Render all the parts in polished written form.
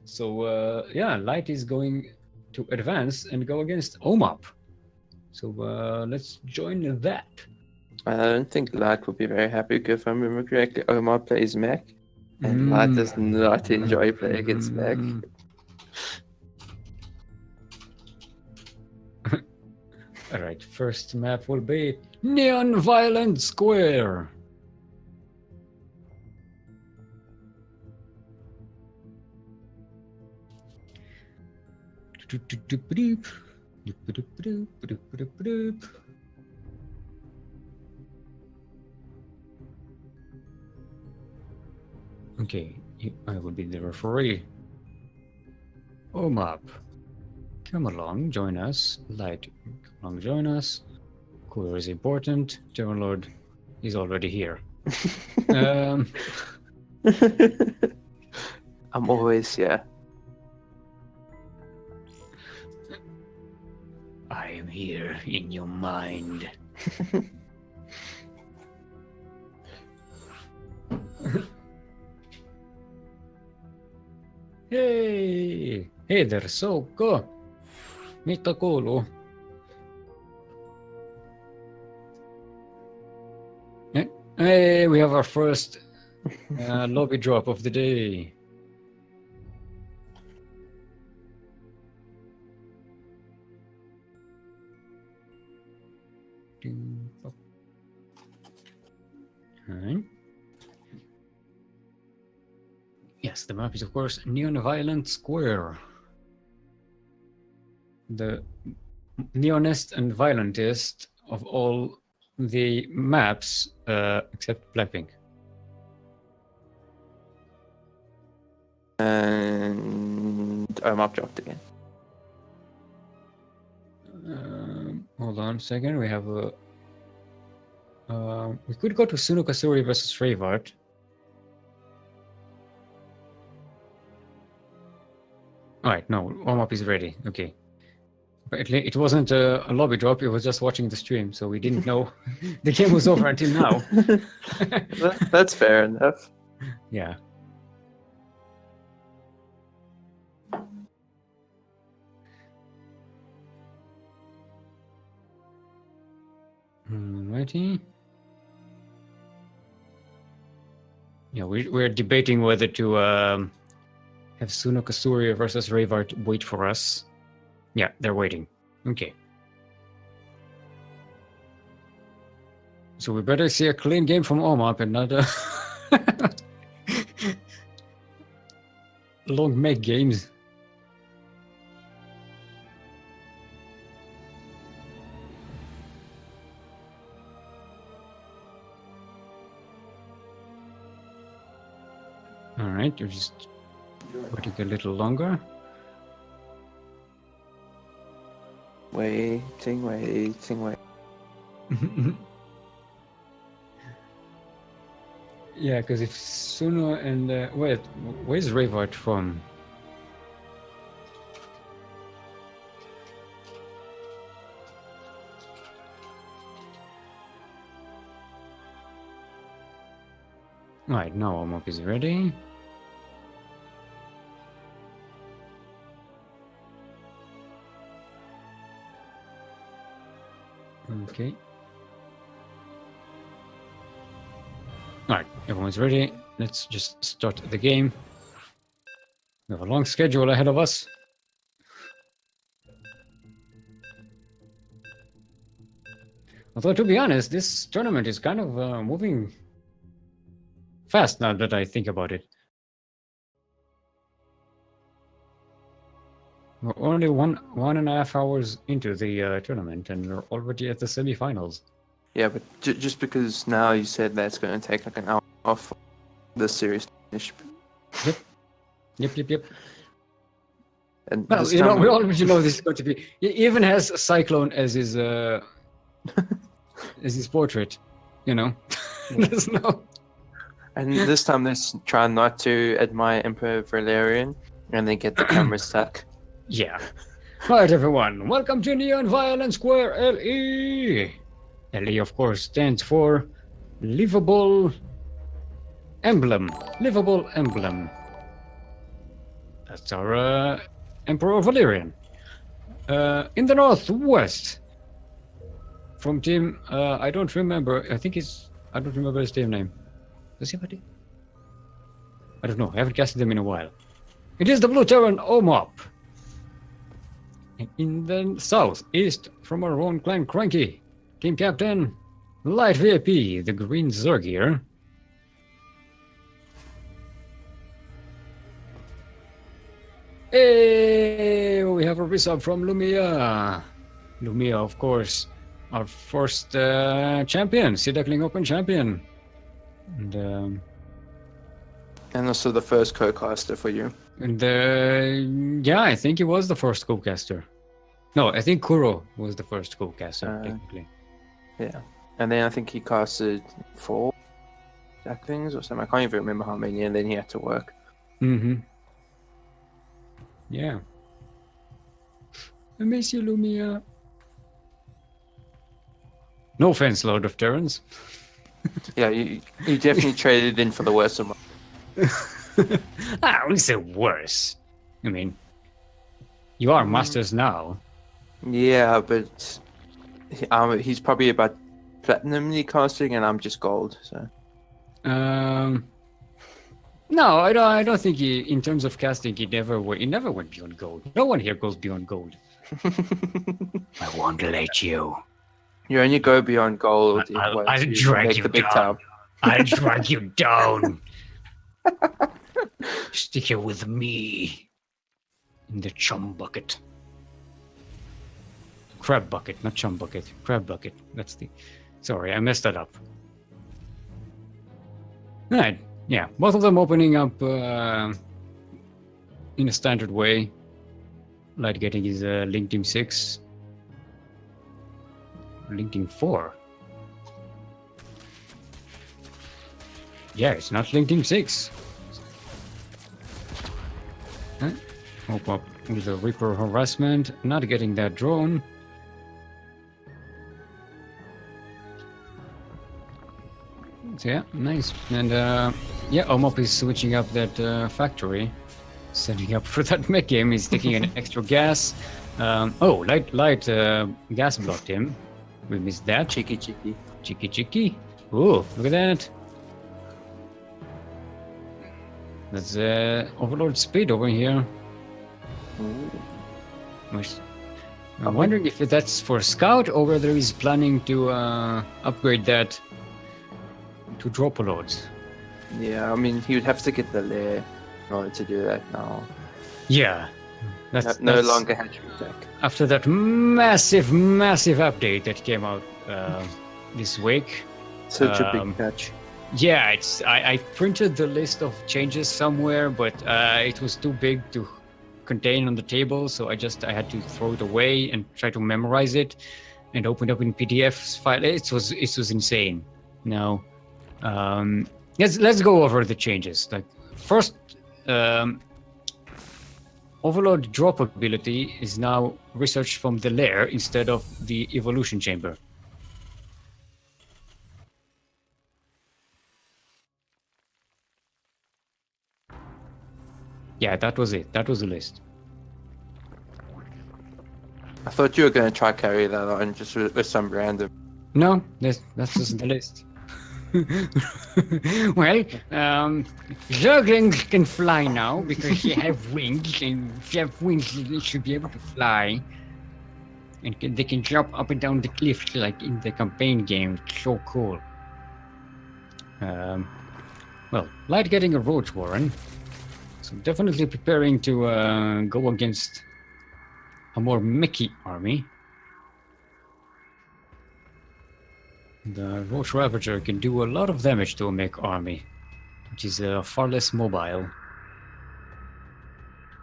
So yeah, Light is going to advance and go against OMAP. So let's join that. I don't think Light will be very happy because if I remember correctly, Omar plays mech, and Light does not enjoy playing against mech. Alright, first map will be Neon Violent Square. Okay, I will be the referee. OMAP, come along, join us. Light, come along, join us. Cooler is important. TerranLord is already here. I'm always here. I am here in your mind. Hei! Hei there, Soukko! Mitä kuuluu? Hey, we have our first lobby drop of the day. Alright. Yes, the map is of course Neon Violent Square. The neonest and violentest of all the maps except Blackpink. And Omar dropped again. Hold on a second. We have a. We could go to Sunukasuri versus Rayvart. Alright, no, warm-up is ready. Okay. But it wasn't a lobby drop, it was just watching the stream, so we didn't know the game was over until now. That's fair enough. Yeah. Alrighty. Yeah, we're debating whether to have Sunukasuri versus Rayvart wait for us. Yeah, they're waiting. Okay. So we better see a clean game from OMAP and not long mech games. Alright, you're just waiting a little longer. Waiting. Yeah, because if Suno and wait, where's Rayvart from? Right, now OMAP is ready. Okay. Alright, everyone's ready. Let's just start the game. We have a long schedule ahead of us. Although, to be honest, this tournament is kind of moving fast now that I think about it. We're only one and a half hours into the tournament, and we're already at the semifinals. Yeah, but just because now you said that's going to take like an hour off the series finish. Yep. And well, we already know this is going to be. He even has a Cyclone as his as his portrait. You know, there's no. And this time they're trying not to admire Emperor Valerian, and they get the camera stuck. Yeah. Right, everyone. Welcome to Neon Violent Square LE. LE, of course, stands for Livable Emblem. Livable Emblem. That's our Emperor Valerian. In the northwest, from team, I don't remember. I don't remember his team name. Does he have a team? I don't know. I haven't casted them in a while. It is the Blue Terran Omop. And in the southeast, from our own clan CranKy, team captain, Light VIP, the Green Zergier. Hey, we have a resub from Lumia. Lumia, of course, our first champion, Sea Duckling Open champion. And also the first co-caster for you. Yeah, I think he was the first co-caster. No, I think Kuro was the first co-caster, technically. Yeah. And then I think he casted 4 Ducklings or something. I can't even remember how many, and then he had to work. Mm-hmm. Yeah. I miss you, Lumia. No offense, Lord of Terrans. Yeah, you definitely traded in for the worst of them. I wouldn't say worse. I mean, you are masters now. Yeah, but he's probably about platinum casting, and I'm just gold. So. No, I don't think in terms of casting, he never went beyond gold. No one here goes beyond gold. I won't let you. You only go beyond gold. I'll drag you down. I'll drag you down. Stick here with me. In the chum bucket. Crab bucket, not chum bucket. Crab bucket. That's the... Sorry, I messed that up. Alright, yeah. Both of them opening up in a standard way. Light getting his Link Team 6. Link Team 4. Yeah, it's not Link Team 6. Huh? Hope up with the Reaper harassment. Not getting that drone. So yeah, nice. And yeah, Omop is switching up that factory. Setting up for that mech game. He's taking an extra gas. Oh, light gas blocked him. We missed that. Cheeky. Cheeky. Oh, look at that. That's Overlord speed over here. I'm wondering if that's for Scout or whether he's planning to upgrade that to Dropoloads. Yeah, I mean, he would have to get the lair in order to do that now. Yeah. That's no longer hatchery tech. After that massive update that came out this week. Such a big patch. Yeah, I printed the list of changes somewhere, but it was too big to contain on the table, so I had to throw it away and try to memorize it and open it up in PDF file. It was insane. Now, let's go over the changes. Like first, Overlord drop ability is now researched from the lair instead of the evolution chamber. Yeah, that was it. That was the list. I thought you were going to try carry that on just with some random. No, that's just the list. Well, Zerglings can fly now because they have wings, and if you have wings, they should be able to fly. And they can jump up and down the cliffs like in the campaign game. It's so cool. Well, Light getting a Roach Warren. So definitely preparing to go against a more Mickey army. The Roach Ravager can do a lot of damage to a mech army, which is far less mobile.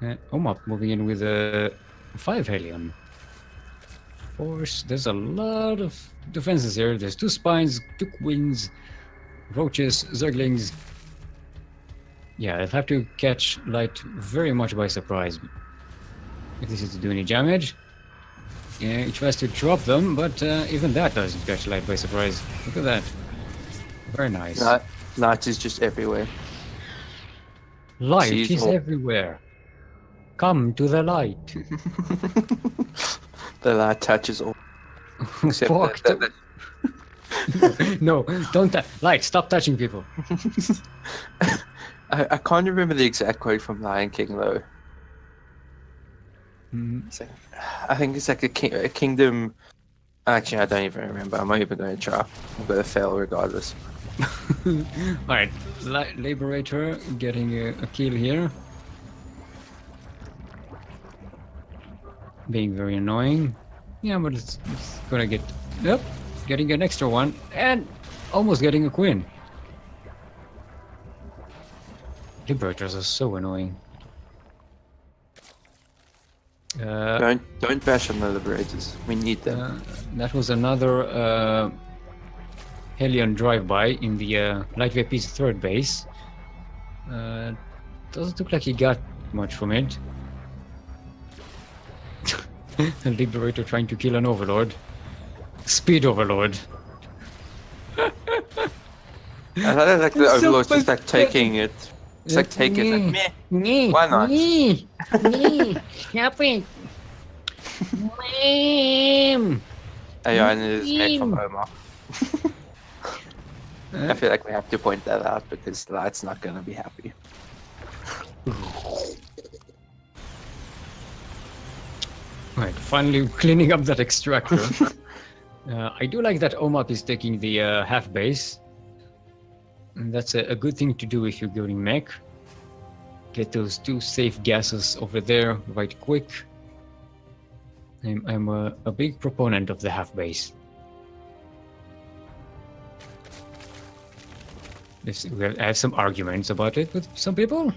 Omap moving in with a 5 Helion. Force, there's a lot of defenses here. There's 2 Spines, 2 Queens, Roaches, Zerglings. Yeah, I'll have to catch Light very much by surprise if this is to do any damage. Yeah, he tries to drop them, but even that doesn't catch Light by surprise. Look at that. Very nice. Light is just everywhere. Light is everywhere. Come to the light. The light touches all. Except Fuck. No, don't light. Stop touching people. I can't remember the exact quote from Lion King though. Mm. It's like, I think it's like a kingdom. Actually, I don't even remember. I'm not even going to try. I'm going to fail regardless. Alright, Liberator getting a kill here. Being very annoying. Yeah, but it's gonna get... Yep, getting an extra one. And almost getting a queen. Liberators are so annoying. Don't bash on the liberators. We need them. That was another Hellion drive-by in the Light VP's third base. Doesn't look like he got much from it. A Liberator trying to kill an Overlord. Speed Overlord. I thought like the Overlord's just like taking it. It's like take it. Like, meh. Why not? Stop it. Ma'am. AI is made from Omar. I feel like we have to point that out because the light's not going to be happy. Right, finally cleaning up that extractor. I do like that OMAP is taking the half base. And that's a good thing to do if you're going mech. Get those two safe gases over there right quick. I'm a big proponent of the half base. I have some arguments about it with some people.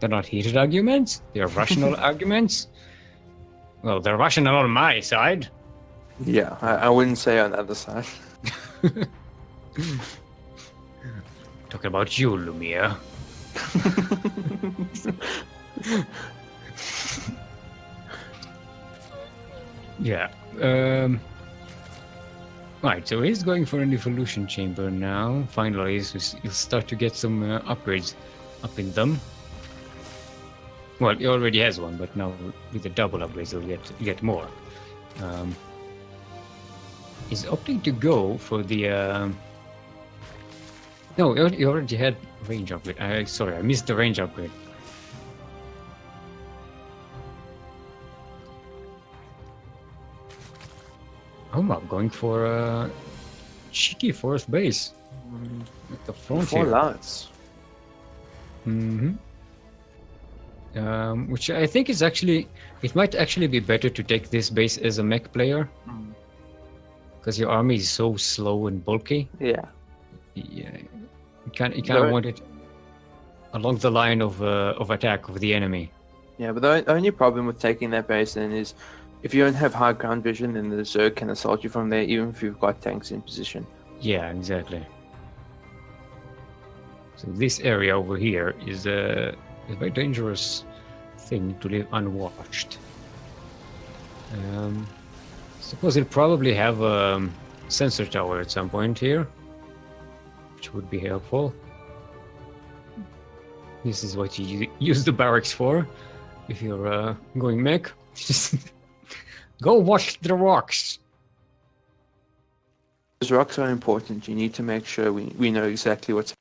They're not heated arguments, they're rational arguments. Well, they're rational on my side. Yeah, I wouldn't say on the other side. Talking about you, Lumiere. Yeah. Right, so he's going for an evolution chamber now. Finally, he'll start to get some upgrades up in them. Well, he already has one, but now with the double upgrades, he'll get more. He's opting to go for the... No, he already had range upgrade. Sorry, I missed the range upgrade. I'm going for a cheeky fourth base at the front 4 here. lights. Which I think is actually... It might actually be better to take this base as a mech player. Because your army is so slow and bulky. Yeah. Yeah, you kind of want it along the line of attack of the enemy. Yeah, but the only problem with taking that base then is if you don't have high ground vision, then the Zerg can assault you from there, even if you've got tanks in position. Yeah, exactly. So this area over here is a very dangerous thing to leave unwatched. Suppose he'll probably have a sensor tower at some point here, which would be helpful. This is what you use the barracks for if you're going mech. Just go watch the rocks. Those rocks are important. You need to make sure we know exactly what's...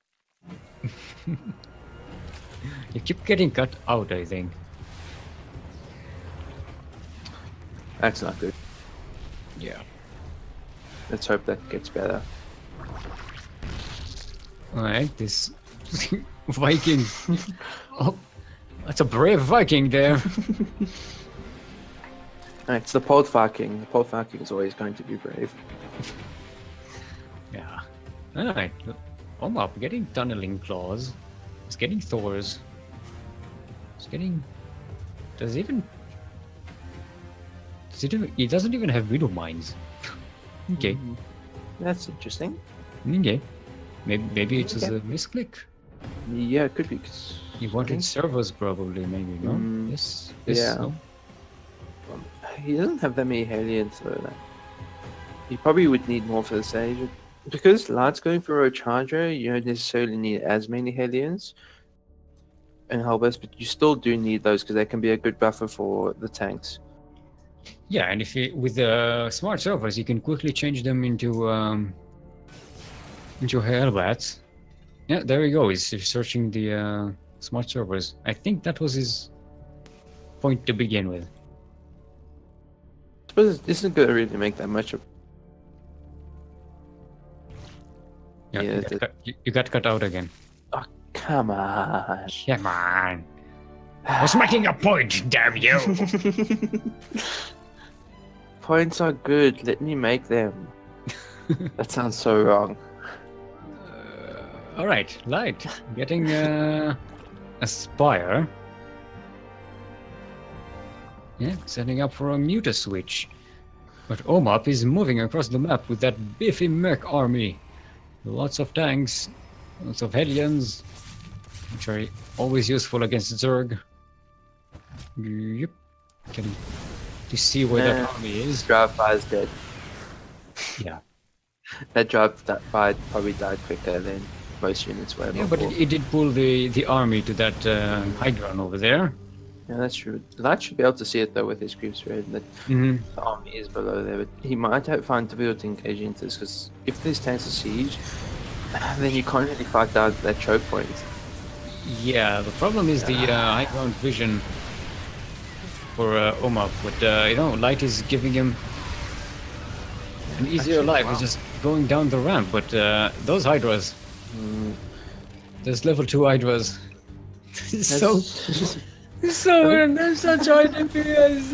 You keep getting cut out, I think. That's not good. Yeah. Let's hope that gets better. Alright, this Viking. Oh, that's a brave Viking there. It's the Pole Viking. The Pole Viking is always going to be brave. Yeah. Alright. I'm up. Getting tunneling claws. It's getting Thors. It's getting... He doesn't even have widow mines. Okay. That's interesting. Okay. Maybe it was a misclick. Yeah, it could be. 'Cause He wanted servers probably, maybe, no? Yes. Yeah. No? He doesn't have that many Hellions though. He probably would need more for the stage. Because Light's going for a Charger, you don't necessarily need as many Hellions. and halberds, but you still do need those because they can be a good buffer for the tanks. Yeah, and if you, with the smart servers, you can quickly change them into hellbats. Yeah, there you go. He's searching the smart servers. I think that was his point to begin with. I suppose it isn't going to really make that much of. Yeah, Yeah, you got cut out again. Oh, come on. Come on. I was making a point, damn you. Points are good. Let me make them. That sounds so wrong. All right, Light. Getting a spire. Yeah, setting up for a muta switch. But Omap is moving across the map with that biffy mech army. Lots of tanks, lots of Hellions, which are always useful against Zerg. Yep. Getting to see where that army is. Drive-by is dead. Yeah. That drive-by probably died quicker than most units were. Yeah, but it did pull the army to that high ground over there. Yeah, that's true. Light should be able to see it though with his creep spread that the army is below there, but he might find difficult to engage into this because if there's tanks of siege, then you can't really fight down that choke point. Yeah, the problem is the high ground vision for Omap, but you know, Light is giving him an easier life. He's just going down the ramp, but those Hydras, there's level 2 Hydras. There's such hard FPS.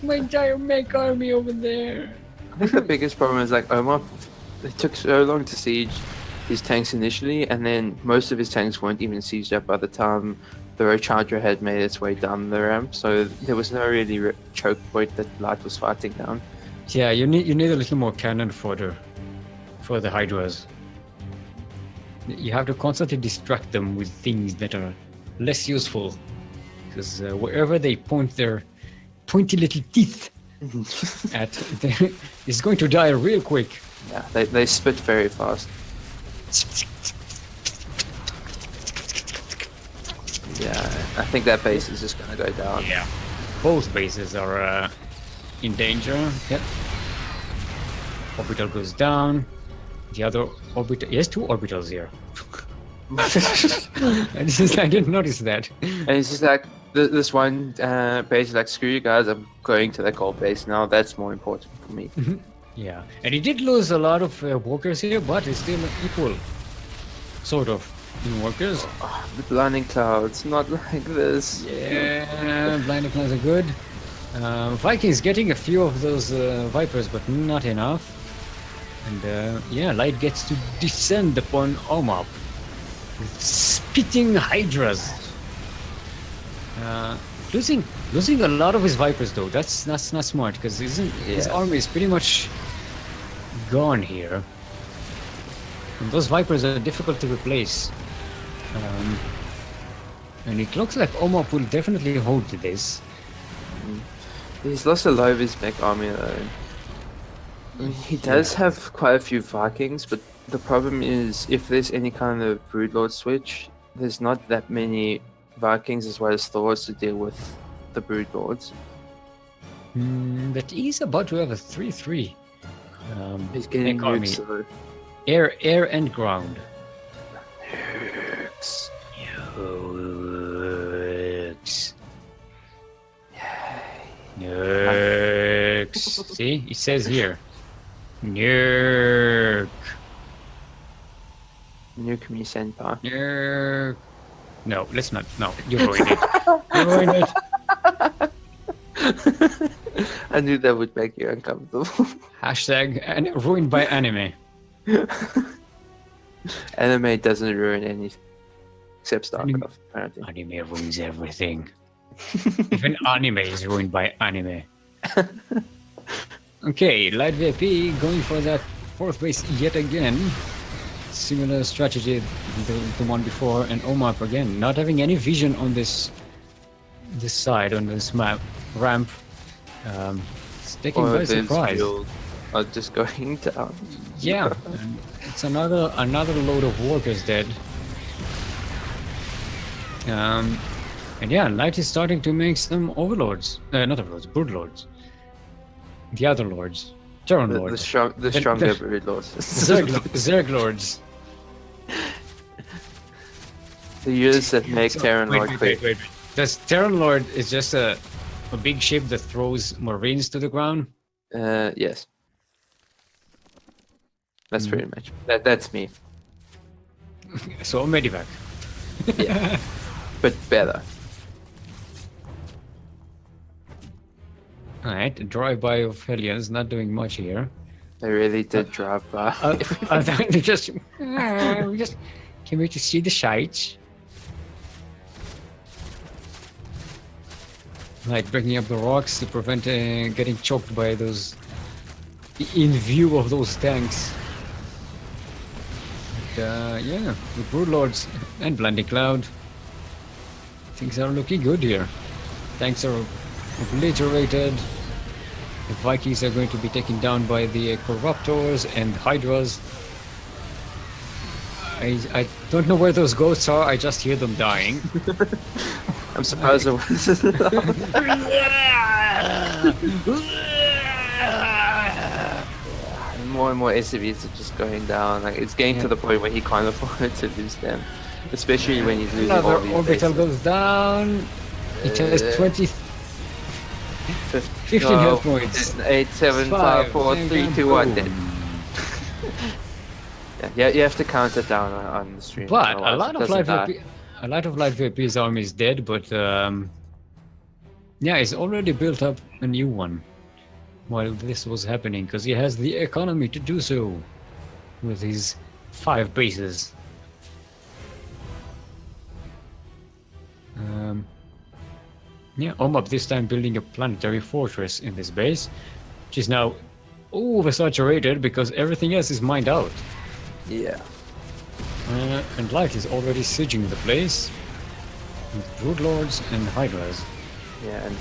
My entire mech army over there. I think the biggest problem is like Omar. It took so long to siege his tanks initially, and then most of his tanks weren't even sieged up by the time the Rochadra had made its way down the ramp. So there was no really choke point that Light was fighting down. Yeah, you need a little more cannon fodder for the Hydras. You have to constantly distract them with things that are less useful, because wherever they point their pointy little teeth at, it's going to die real quick. Yeah, they spit very fast. Yeah, I think that base is just gonna go down. Yeah, both bases are in danger. Yep. Orbital goes down. The other orbital. He has 2 orbitals here. I didn't notice that. And it's just like this one base is like, screw you guys, I'm going to the gold base now. That's more important for me. Yeah, and he did lose a lot of workers here, but it's still equal, sort of, in workers. Oh, the blinding clouds, not like this. Yeah, blinding clouds are good. Vikings getting a few of those Vipers, but not enough. And yeah, Light gets to descend upon Omap with spitting Hydras. Losing a lot of his Vipers though. That's not smart, because his army is pretty much gone here. And those Vipers are difficult to replace. And it looks like Omap will definitely hold to this. He's lost a lot of his mech army though. I mean, he does have quite a few Vikings, but the problem is if there's any kind of Broodlord switch, there's not that many Vikings as well as Thors to deal with the Broodlords. But he's about to have a 3-3. He's getting mech army. so... Air and ground. Nukes. Nukes. See, it says here. Nuke. Nuke me, Senpai. Nuke. No, let's not. No, you ruined it. You ruined it. I knew that would make you uncomfortable. Hashtag ruined by anime. Anime doesn't ruin anything except StarCraft, apparently. Anime ruins everything. Even anime is ruined by anime. Okay, Light VIP going for that 4th base yet again. Similar strategy to the one before, and Omap again not having any vision on this side on this ramp. It's taken by surprise. Are just going down. Yeah, and it's another load of workers dead. And yeah, Light is starting to make some overlords. Not overlords, broodlords. The other lords. TerranLord. The stronger brood lords. Zerg lords. The units that make So, TerranLord quick. wait. Does TerranLord is just a big ship that throws marines to the ground? Yes. That's pretty much. That's me. So a medivac. Yeah. But better. Alright, drive-by of Hellions, not doing much here. They really did drive by. We just came here to see the sights. Like breaking up the rocks to prevent getting choked by those in view of those tanks. But, yeah, the broodlords and blending cloud. Things are looking good here. Tanks are obliterated. The Vikings are going to be taken down by the corruptors and hydras. I don't know where those ghosts are. I just hear them dying. I'm surprised it wasn't. More and more SCVs are just going down. Like it's getting to the point where he can't afford to lose them, especially when he's losing Another all these orbital bases. goes down. It has 15 health points. 8, 7, 5, 4, 3, 2, 1. Dead. Yeah, you have to count it down on the stream. But a otherwise lot it of doesn't light die. VP's army is dead, but yeah, he's already built up a new one while this was happening because he has the economy to do so with his 5 bases. Yeah, Omap this time building a planetary fortress in this base, which is now oversaturated because everything else is mined out. Yeah. And Light is already sieging the place with broodlords and hydras. Yeah, and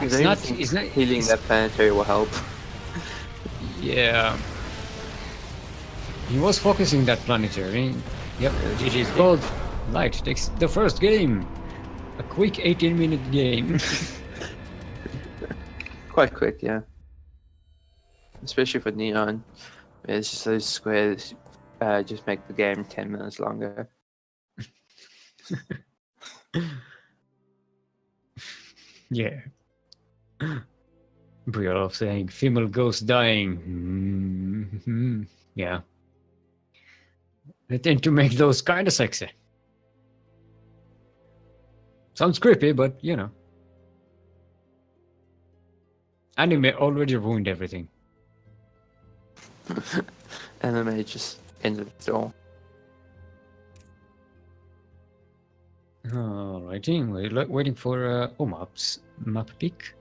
It's I don't not- think it's not- healing it's- that planetary will help. Yeah. He was focusing that planetary. Yep, Yeah, GG's gold. Light takes the first game. A quick 18-minute game. Quite quick, yeah. Especially for Neon. It's just those squares just make the game 10 minutes longer. Yeah. Briolov saying female ghost dying. Yeah. They tend to make those kind of sexy. Sounds creepy, but you know. Anime already ruined everything. Anime just ended it all. Alrighty, we're waiting for Omap's map pick.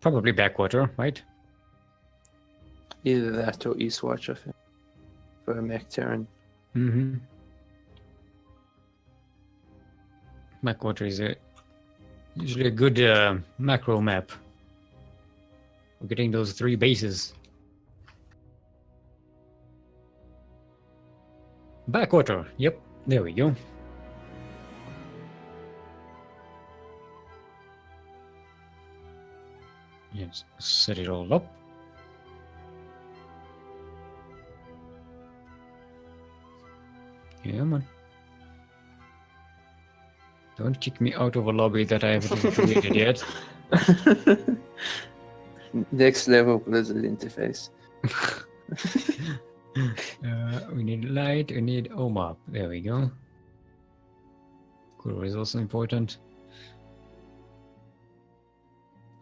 Probably backwater, right? Either that or Eastwatch, I think. For a mech Terran. Mm-hmm. Backwater is usually a good macro map. We're getting those 3 bases. Backwater, yep, there we go. Yes, set it all up. Yeah, man. Don't kick me out of a lobby that I haven't created yet. Next level Blizzard interface. We need light, we need OMAP. There we go. Cool is also important.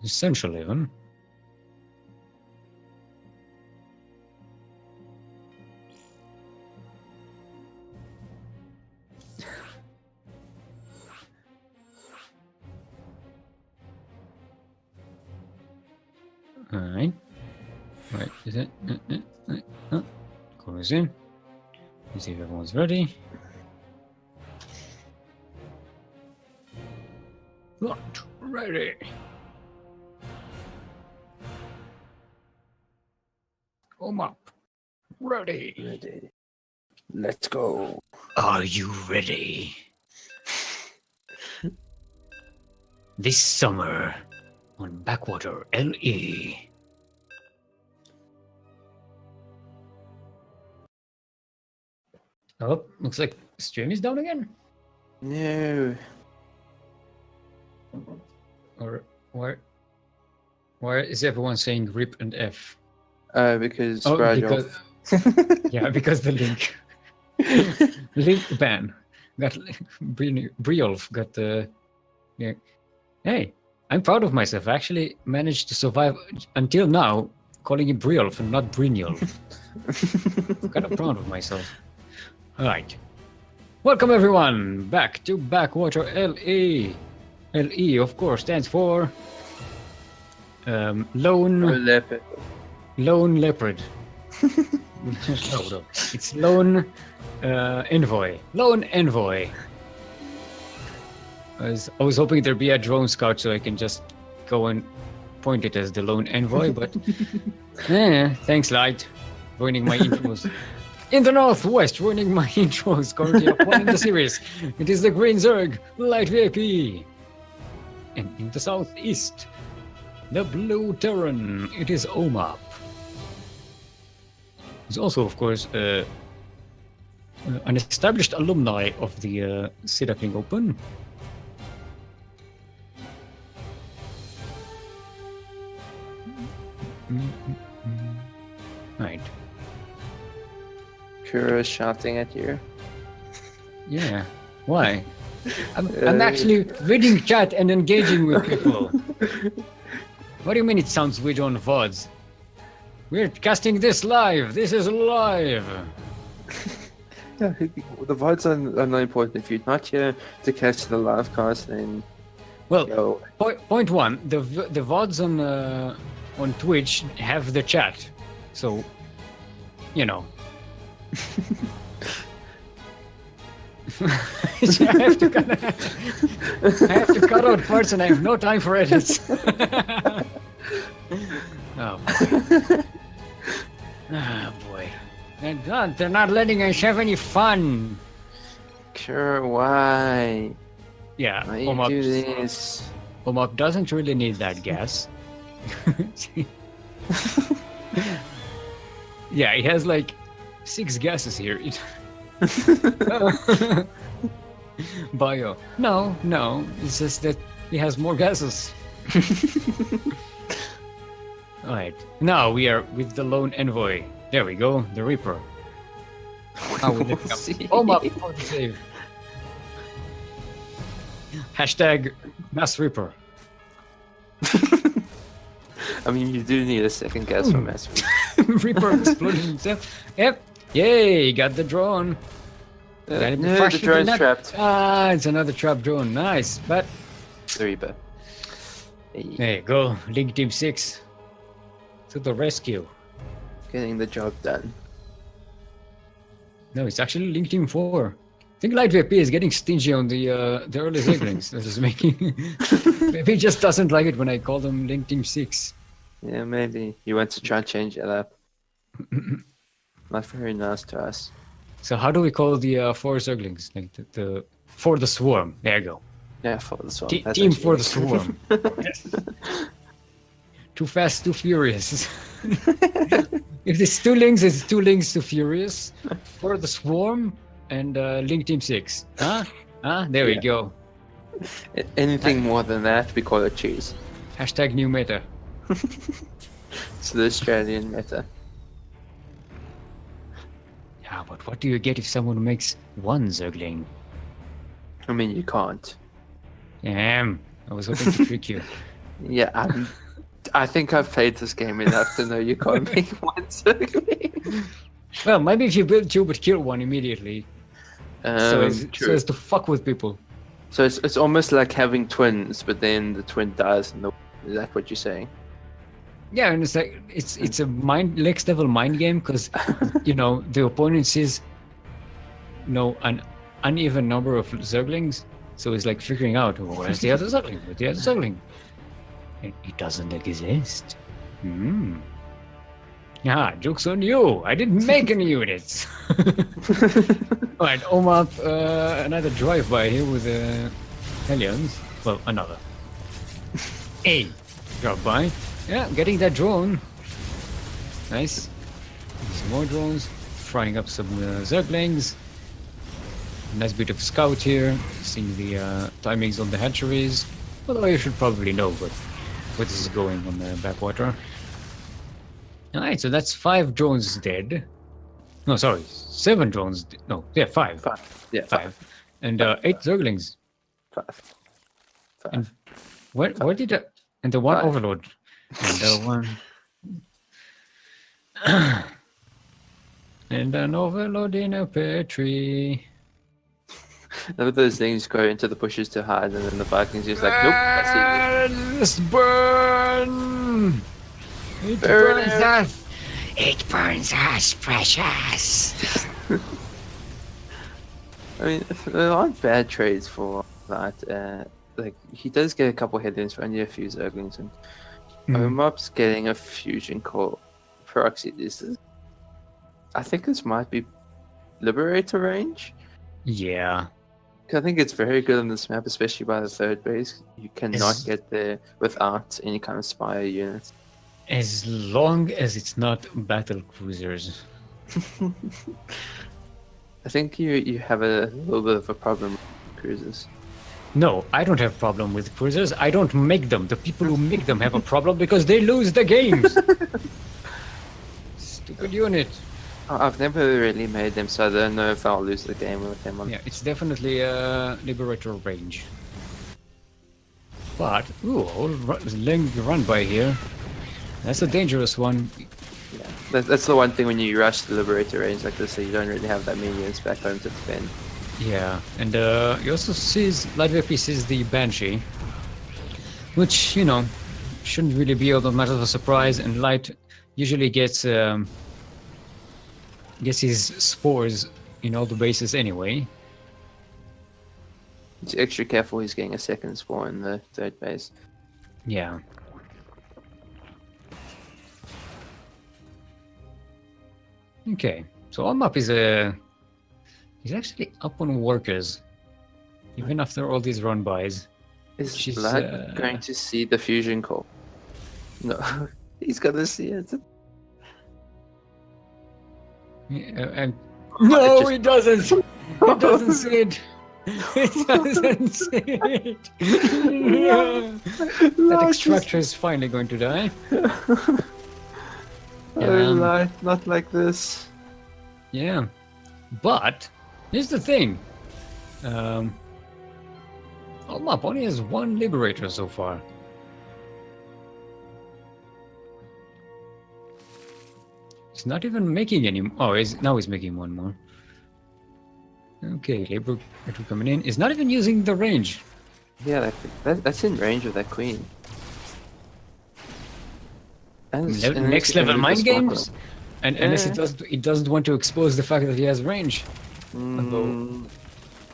Essential even. Alright. Right, is it? Cool is in. Let's see if everyone's ready. Not ready. OMAP. Ready. Ready. Let's go. Are you ready? This summer on Backwater LE. Oh, looks like stream is down again. No. Or why is everyone saying RIP and F? Because Oh, fragile. Yeah, because the link ban got Briolf got yeah. Hey, I'm proud of myself. I actually managed to survive until now, calling him Briolf and not Brynjolf. Kind of proud of myself. All right, welcome everyone back to Backwater LE. LE, of course, stands for Lone Leopard. Leopard. No, it's Lone Envoy. Lone Envoy. I was hoping there'd be a drone scout so I can just go and point it as the Lone Envoy, but thanks, Light, ruining my intros. In the northwest, ruining my intros, currently up one in the series. It is the Green Zerg, Light VIP. And in the southeast, the Blue Terran, it is OMAP. He's also, of course, an established alumni of the Sea Duckling Open. Right. Kura shouting at you. Yeah. Why? I'm actually reading chat and engaging with people. What do you mean it sounds weird on VODs? We're casting this live. This is live. Yeah, the VODs are not important. If you're not here to catch the live cast, then well, point one: the VODs on Twitch have the chat, so you know. I have to cut out parts, and I have no time for edits. Oh boy. Oh boy. They're not letting us have any fun. Sure, why? Yeah, Why you do this? Omap doesn't really need that gas. Yeah, he has like 6 gases here. Bio. No, it's just that he has more gases. Alright, now we are with the Lone Envoy. There we go, the Reaper. Now we lift up. Omap for the save. Hashtag Mass Reaper. I mean, you do need a second gas for Mass Reaper. Reaper exploding himself. Yep. Yay, got the drone. No, the drone's trapped. Ah, it's another trap drone. Nice, but The Reaper. there you go. Link Team 6 to the rescue. Getting the job done. No, it's actually Link Team 4. I think Light VP is getting stingy on the early Zeglings. That is making. Maybe he just doesn't like it when I call them Link Team 6. Yeah, maybe. You want to try and change it up. Not very nice to us. So how do we call the 4 Zeglings? Like the for the swarm. There you go. Yeah, for the swarm. Team for the swarm. Yes. Too fast, too furious. If it's 2 links, it's 2 links to furious. For the swarm and Link Team 6. Huh? There we go. Anything more than that, we call it cheese. Hashtag new meta. It's the Australian meta. Yeah, but what do you get if someone makes 1 Zergling? I mean, you can't. Damn, I was hoping to trick you. Yeah, I think I've played this game enough to know you can't make one Zergling. Well, maybe if you build 2 but kill 1 immediately. So as to fuck with people. So it's almost like having twins, but then the twin dies. Is that what you're saying? Yeah, and it's like it's a next level mind game because you know the opponent sees an uneven number of Zerglings, so it's like figuring out where's the other Zergling, where's the other Zergling, and it doesn't exist. Ah, joke's on you. I didn't make any units. Alright, Omap, another drive-by here with Hellions. Well, another. A drive-by. Yeah, getting that drone. Nice. Some more drones. Frying up some Zerglings. Nice bit of scout here. Seeing the timings on the hatcheries. Although you should probably know what this is going on the backwater. Alright, so that's 5 drones dead. No, sorry, 7 drones. No, yeah, 5. 5. Yeah, 5. And 8 Zerglings. 5. And where did I... And the one 5. Overlord. And the one... and an Overlord in a pear tree. None of those things go into the bushes to hide, and then the Vikings just like, nope, that's it. Let's burn! It Burn burns it. us! It burns us, precious! I mean, there aren't bad trades for that. Like, he does get a couple headings for only a few Zerglings, and Omap's getting a fusion core proxy. I think this might be Liberator range. Yeah. I think it's very good on this map, especially by the third base. You cannot get there without any kind of Spire units. As long as it's not battle cruisers. I think you have a little bit of a problem with cruisers. No, I don't have problem with cruisers. I don't make them. The people who make them have a problem because they lose the games. Stupid unit. I've never really made them, so I don't know if I'll lose the game with them on. Yeah, it's definitely a Liberator range. But, ooh, whole run by here. That's a dangerous one. Yeah, that's the one thing when you rush the Liberator range like this, so you don't really have that many units back home to defend. Yeah, and you also sees Light VP sees the Banshee, which, you know, shouldn't really be all that much of a surprise, and Light usually gets his spores in all the bases anyway. He's extra careful, he's getting a second spore in the third base. Yeah. Okay, so Omap is he's actually up on workers, even after all these run-bys. Is She's, Blood going to see the fusion core? No, he's gonna see it. And no, he doesn't. He doesn't see it. He doesn't see it. That extractor is finally going to die. Not like this. Yeah, but here's the thing. Omap only has 1 Liberator so far. He's not even making any. Oh, now he's making 1 more. Okay, Liberator coming in. He's not even using the range. Yeah, that's in range of that queen. And Next level mind games, Sparkle. and unless it doesn't want to expose the fact that he has range. Although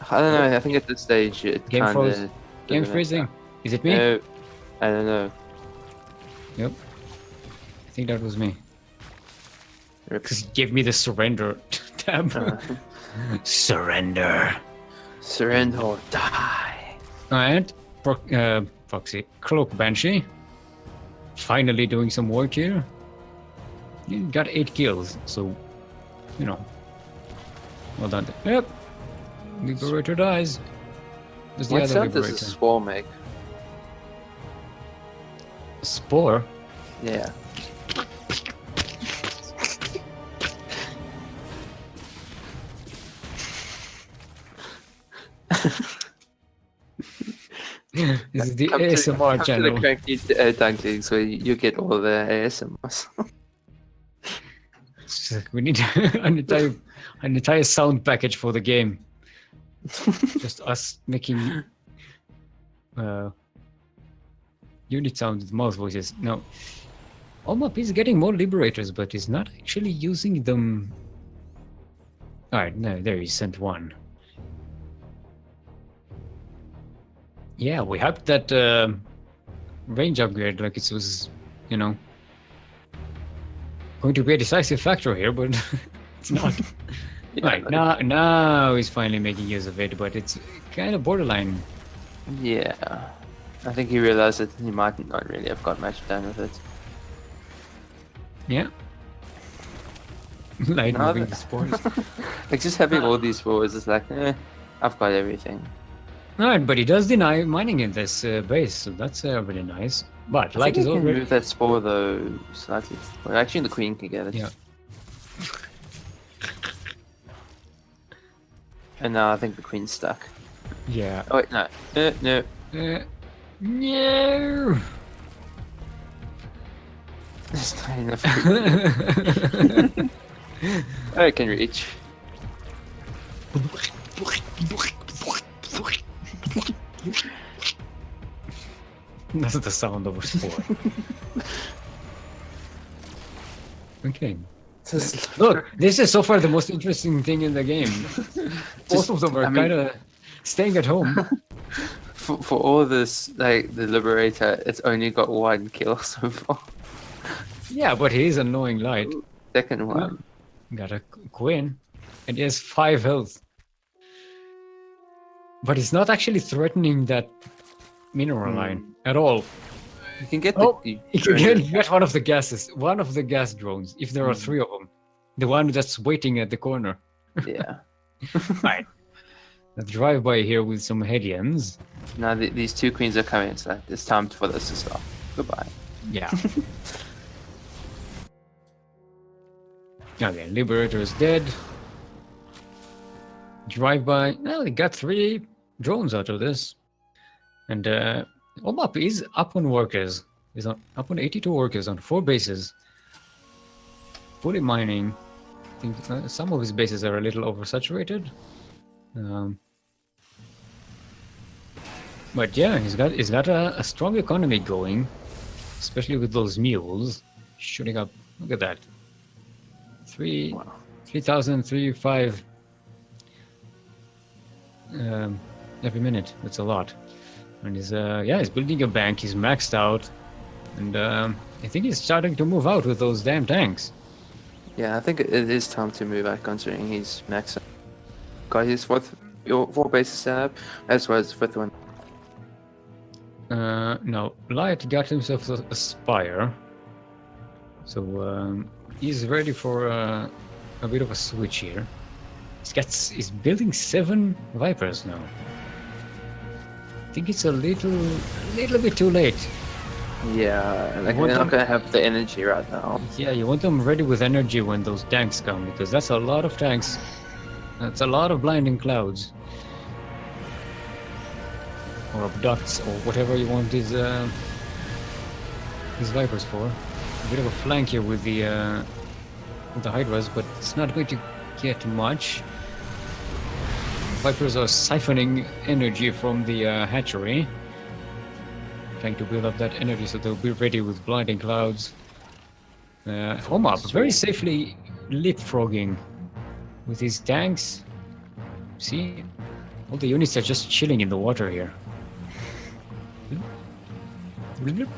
I don't know. I think at this stage it Game kind froze. of Game freezing. Is it me? No, I don't know. Yep. I think that was me. Rip. Because he gave me the surrender tab. Surrender. Surrender or die. Alright. Proxy. Cloak Banshee. Finally doing some work here. You got 8 kills, so, you know. Well done. Yep. Liberator dies. There's the What other sound does Liberator. a spore make? Spore? Yeah. This is the Come ASMR come channel. to the CranKy Ducklings where you get all the ASMRs. We need an entire sound package for the game. Just us making unit sounds with mouse voices. No. Omap is getting more Liberators, but he's not actually using them. Alright, no, there he sent 1. Yeah, we hyped that range upgrade like it was, you know, going to be a decisive factor here, but it's not. Yeah, Right, now he's finally making use of it, but it's kind of borderline. yeah. I think he realized that he might not really have got much done with it. Yeah. Light No, moving that- the spores. Like just having all these spores is like, I've got everything. Alright, but he does deny mining in this base, so that's really nice. But I light think is he can already. move that spore though slightly. Well, actually, the queen can get it. Yeah. And now I think the queen's stuck. Yeah. Oh wait, no, no. No. There's not enough. I can reach. That's the sound of a spore. Okay. Look, this is so far the most interesting thing in the game. Both of them are kind of staying at home. For all this, like the Liberator, it's only got one kill so far. Yeah, but he is annoying light. Second one. Got a queen, and he has 5 health. But he's not actually threatening that mineral line at all. You can get Oh, the. you can get one of the gas drones, if there are 3 of them. The one that's waiting at the corner. Yeah. Right. A drive-by here with some Hedians. Now these 2 queens are coming. It's like it's time for this to stop. Goodbye. Yeah. Okay, Liberator is dead. Drive-by. Well, they got 3 drones out of this. And Omap is up on workers. He's up on 82 workers on 4 bases. Fully mining. I think some of his bases are a little oversaturated. But yeah, he's got a strong economy going, especially with those mules shooting up. Look at that. 3,305 every minute. That's a lot. And he's he's building a bank. He's maxed out, and I think he's starting to move out with those damn tanks. Yeah, I think it is time to move out considering he's maxed out. Got his 4 bases set up, as well as the 5th one. No, Light got himself a spire, so he's ready for a bit of a switch here. He's building 7 Vipers now. I think it's a little bit too late. Yeah, like they're not gonna have the energy right now. Yeah, you want them ready with energy when those tanks come, because that's a lot of tanks. That's a lot of blinding clouds. Or abducts, or whatever you want these Vipers for. A bit of a flank here with the Hydras, but it's not going to get much. Vipers are siphoning energy from the hatchery. Trying to build up that energy so they'll be ready with blinding clouds. Omap very safely leapfrogging with his tanks. See? All the units are just chilling in the water here. Yep.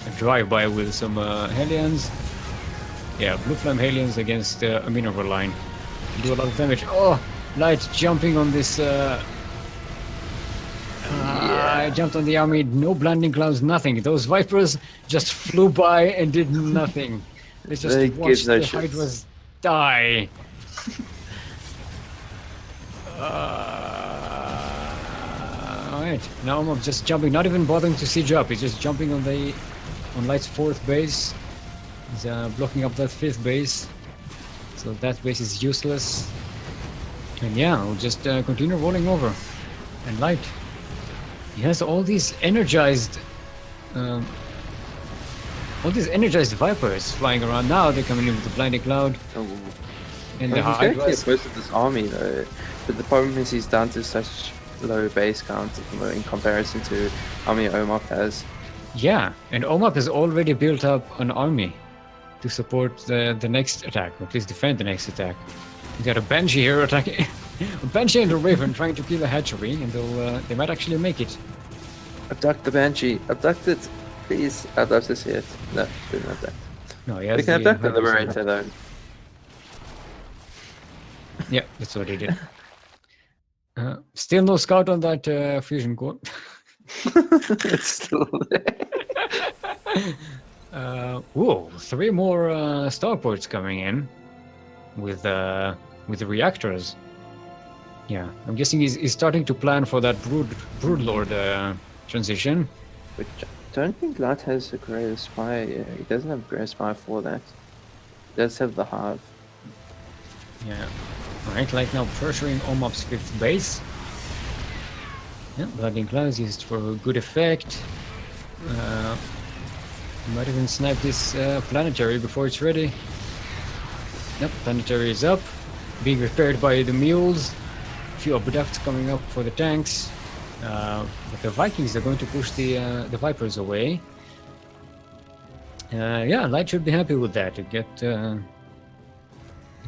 A drive-by with some Hellions. Yeah, Blue Flame Hellions against a mineral line. Do a lot of damage. Oh! Light jumping on this... I jumped on the army, no blinding clouds, nothing. Those Vipers just flew by and did nothing. They just watched the Hydras die. Alright, now I'm just jumping, not even bothering to siege up. He's just jumping on Light's 4th base. He's blocking up that 5th base. So that base is useless. And yeah, we'll just continue rolling over. And Light, he has all these energized Vipers flying around. Now they're coming in with the blinding cloud. Oh. And Well, the he's going to Hydras. get most of this army though, but the problem is he's down to such low base count in comparison to how many Omap has. Yeah, and Omap has already built up an army to support the next attack, or at least defend the next attack. You got a Banshee here attacking, a Banshee and a Raven trying to kill a hatchery, and they might actually make it. Abduct the Banshee, abduct it. Please, I'd love to see it. No, didn't have that. No, he We has can attack the Vipers on Liberator that. though. Yeah, that's what he did. Still no scout on that fusion core. It's still there. Whoa, 3 more starports coming in with the reactors. Yeah, I'm guessing he's starting to plan for that Broodlord transition. Which I don't think Light has a greater spy. He doesn't have a greater spy for that. He does have the half. Yeah. Alright, like now pressuring Omop's 5th base. Yeah, Blooding Clouds used for good effect. Might even snipe this planetary before it's ready. Yep, planetary is up. Being repaired by the mules. Few abducts coming up for the tanks. But the Vikings are going to push the Vipers away. Yeah, Light should be happy with that to get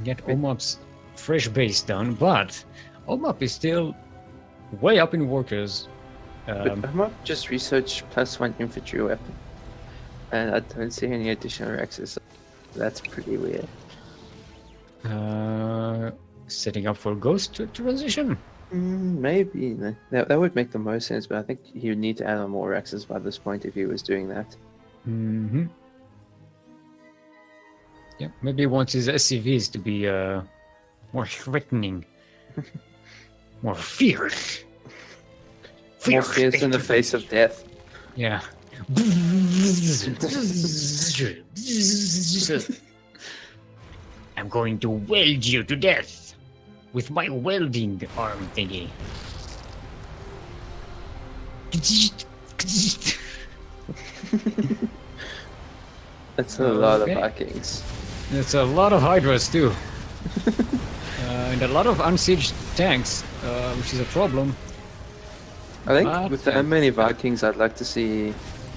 Omop's fresh base done, but Omop is still way up in workers. But I might just research +1 infantry weapon. And I don't see any additional Rexes. That's pretty weird. Setting up for Ghost transition? Maybe. That would make the most sense, but I think he would need to add on more Rexes by this point if he was doing that. Mm-hmm. Yeah, maybe he wants his SCVs to be more threatening. More fierce. More fierce in the face of death. Yeah. I'm going to weld you to death with my welding arm thingy. That's a lot of Okay. Vikings. It's a lot of Hydras too. And a lot of unsieged tanks, which is a problem. I think But, with that many Vikings, I'd like to see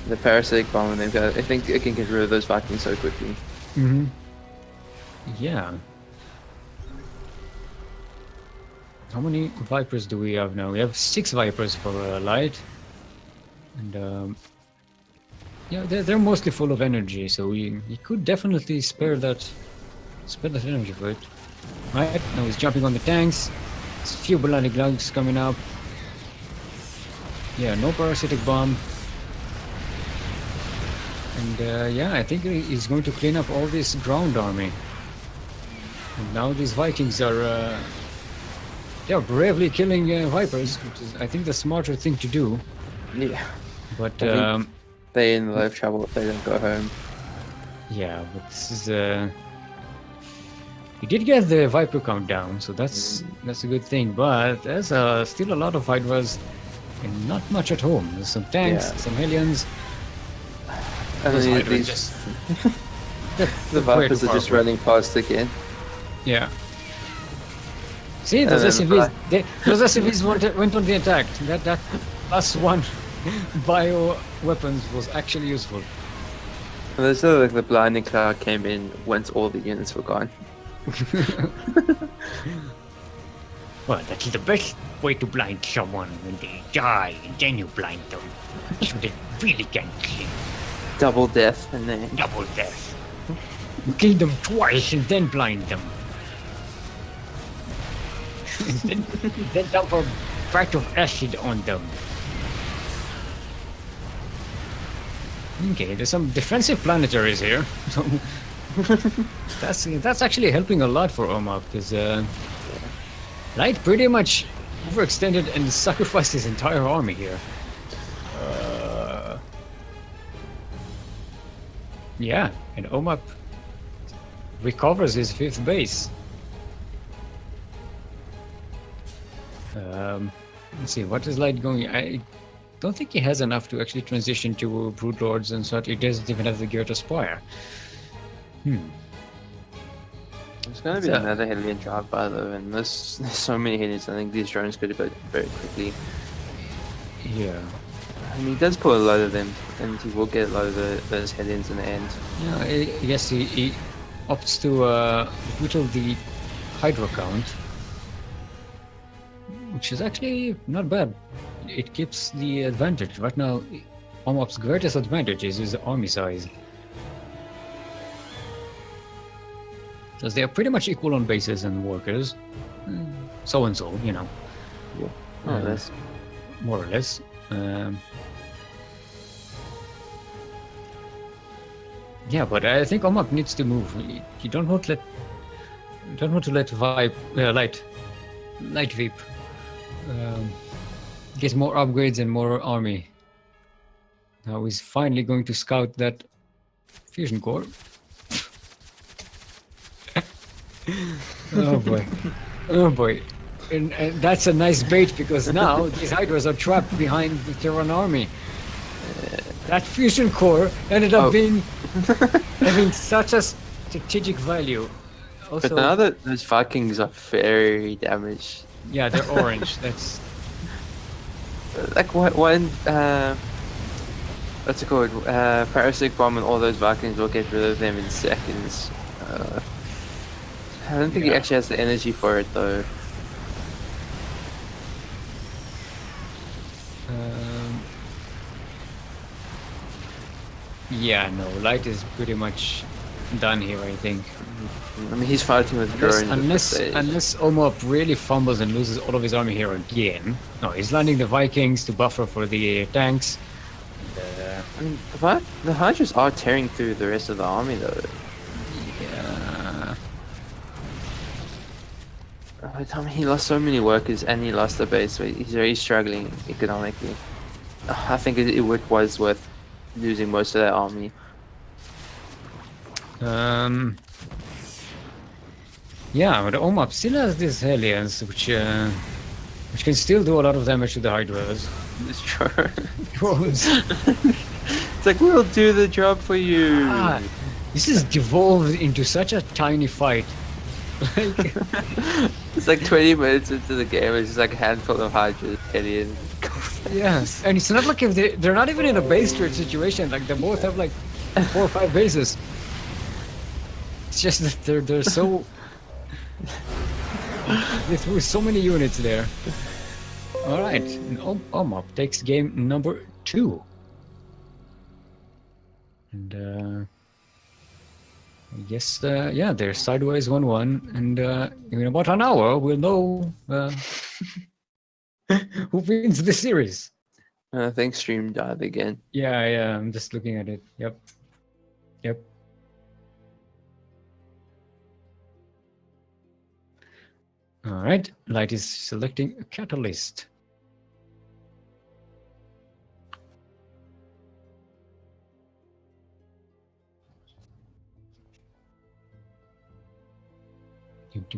the parasitic bomb. They've got. I think it can get rid of those Vikings so quickly. Mm-hmm. Yeah. How many Vipers do we have now? We have 6 Vipers for Light. And yeah, they're mostly full of energy, so we could definitely spare that energy for it. Right, now he's jumping on the tanks. There's a few Bloody Glugs coming up. Yeah, no parasitic bomb. And yeah, I think he's going to clean up all this ground army. And now these Vikings are they're bravely killing Vipers, which is I think the smarter thing to do. Yeah. But I think they're in a lot of trouble if they don't go home. yeah, but this is we did get the Viper count down, so that's a good thing. But there's still a lot of Hydras and not much at home. There's some tanks, Yeah. some Hellions. And Those then Hydras these, just the Vipers are just running past again. yeah. See, those And then SCVs, those SCVs went on the attack. That +1 bio weapons was actually useful. And there's still like the blinding cloud came in once all the units were gone. Well, that's the best way to blind someone when they die, and then you blind them. So they really can't kill. Double death and then Double death. You kill them twice and then blind them. then dump a vat of acid on them. Okay, there's some defensive planetaries here. So that's actually helping a lot for Omar, because Light pretty much overextended and sacrificed his entire army here. Yeah, and Omap recovers his 5th base. Let's see, what is Light going? I don't think he has enough to actually transition to Broodlords and such. He doesn't even have the gear to Spire. there's gonna be another Hellion drive by though, and there's so many Hellions. I think these drones could go very quickly. Yeah. I mean, he does pull a lot of them, and he will get a lot of those Hellions in the end. Yeah, I guess he opts to whittle the Hydra count, which is actually not bad. It keeps the advantage. Right now, Omop's greatest advantage is his army size. Because they are pretty much equal on bases and workers. So and so, you know. Yeah. Oh, that's more or less. Yeah, but I think Omap needs to move. You don't want to let Light Veep get more upgrades and more army. Now he's finally going to scout that fusion core. Oh boy. Oh boy. And that's a nice bait because now these Hydras are trapped behind the Terran army. That fusion core ended up being having such a strategic value. Also, but now that those Vikings are very damaged. Yeah, they're orange. That's like one what's it called? Parasitic Bomb and all those Vikings will get rid of them in seconds. I don't think he actually has the energy for it though. Yeah, no, Light is pretty much done here, I think. I mean, he's fighting with drones. Unless Omop really fumbles and loses all of his army here again. No, he's landing the Vikings to buffer for the tanks. I mean, the Hydras are tearing through the rest of the army though. Yeah. I mean, he lost so many workers and he lost the base, so he's very struggling economically. I think it was worth losing most of that army. Yeah, but Omap still has these Hellions, which can still do a lot of damage to the Hydras. It's true. Drones. It's like, we'll do the job for you. This is devolved into such a tiny fight. It's like 20 minutes into the game, it's just like a handful of Hydras, Hellions. Yes, and it's not like if they're not even in a base trade situation. Like they both have like 4 or 5 bases. It's just that they're so they threw so many units there. All right, and Omap takes game number 2, and I guess yeah, they're sideways 1-1, and in about an hour we'll know who wins the series. I think stream died again. Yeah, I'm just looking at it. Yep. All right, Light is selecting a catalyst.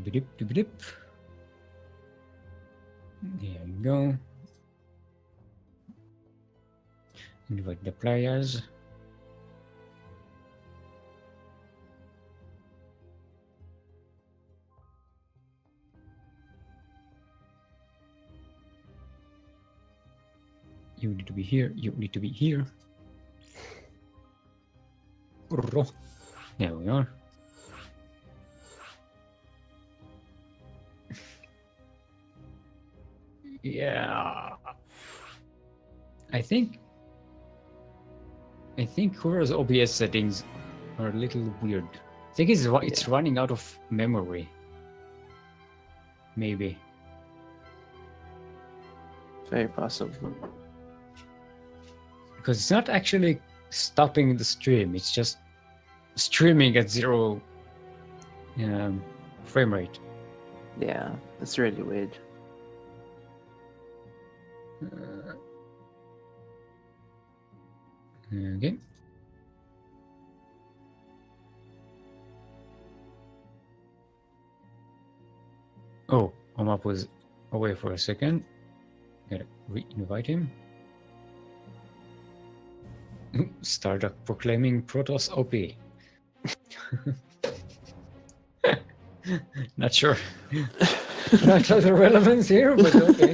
Dip. There you go. Invite the players. You need to be here. You need to be here. There we are. Yeah. I think Kura's OBS settings are a little weird. I think it's running out of memory. Maybe. Very possible. Because it's not actually stopping the stream, it's just streaming at 0 frame rate. Yeah, that's really weird. Okay. Oh, Omap was away for a second. Gotta re-invite him. Starduck proclaiming Protoss OP. Not sure. Not sure the relevance here, but okay.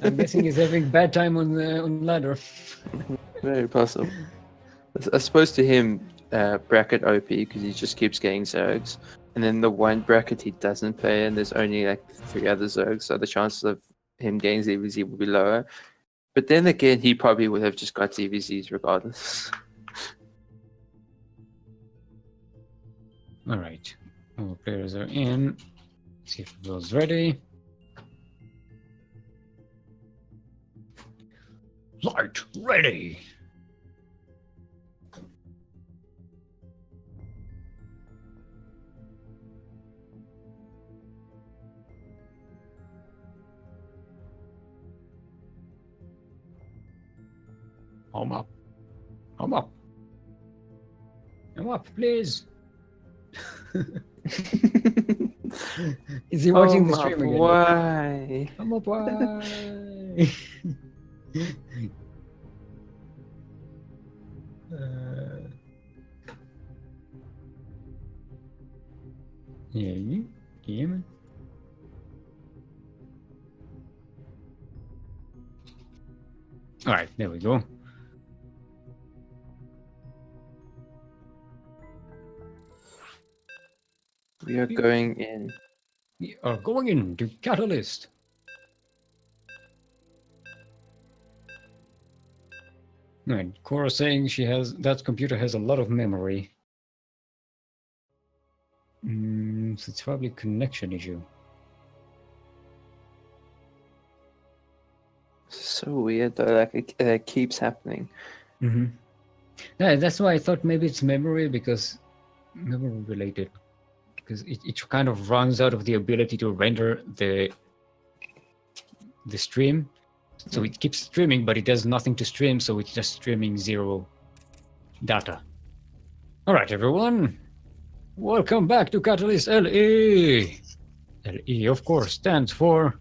I'm guessing he's having bad time on ladder. Very possible. I suppose to him, bracket OP because he just keeps getting Zergs, and then the one bracket he doesn't play, and there's only like 3 other Zergs, so the chances of him getting ZVZ will be lower. But then again, he probably would have just got TVCs regardless. All right. All players are in. See if it was ready. Light ready. I'm up. I'm up. I'm up, please. Is he watching the stream again? Why? I'm up. Why? Yeah, man. All right, there we go. We are going in. We are going into Catalyst. Right, Cora saying that computer has a lot of memory. So it's probably a connection issue. So weird though, like it keeps happening. Mm-hmm. Yeah, that's why I thought maybe it's memory memory related. Because it kind of runs out of the ability to render the stream. So it keeps streaming, but it does nothing to stream, so it's just streaming zero data. All right, everyone. Welcome back to Catalyst LE. LE, of course, stands for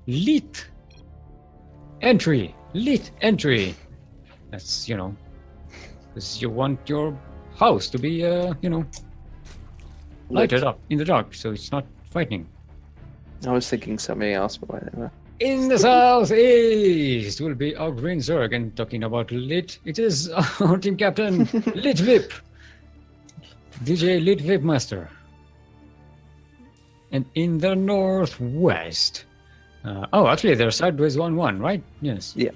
Lit Entry. Lit Entry. That's, because you want your house to be, lighted up in the dark, so it's not frightening. I was thinking something else, but whatever. In the southeast will be our Green Zerg, and talking about Lit, it is our team captain, Lit Vip. DJ Lit Vip Master. And in the northwest, actually they're sideways 1-1, right? Yes. Yeah.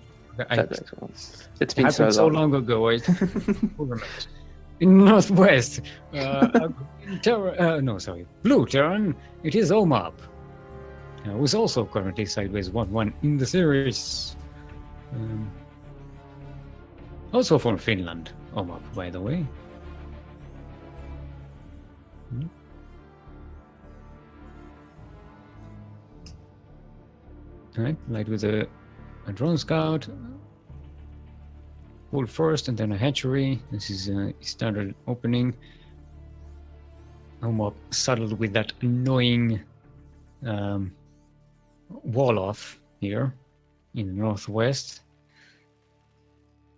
It's been so long ago. In northwest, Blue Terran, it is OMAP, who's also currently sideways 1-1 in the series. Also from Finland, OMAP, by the way. Alright, light with a drone scout. Full first and then a hatchery. This is a standard opening. I'm saddled with that annoying wall off here in the northwest.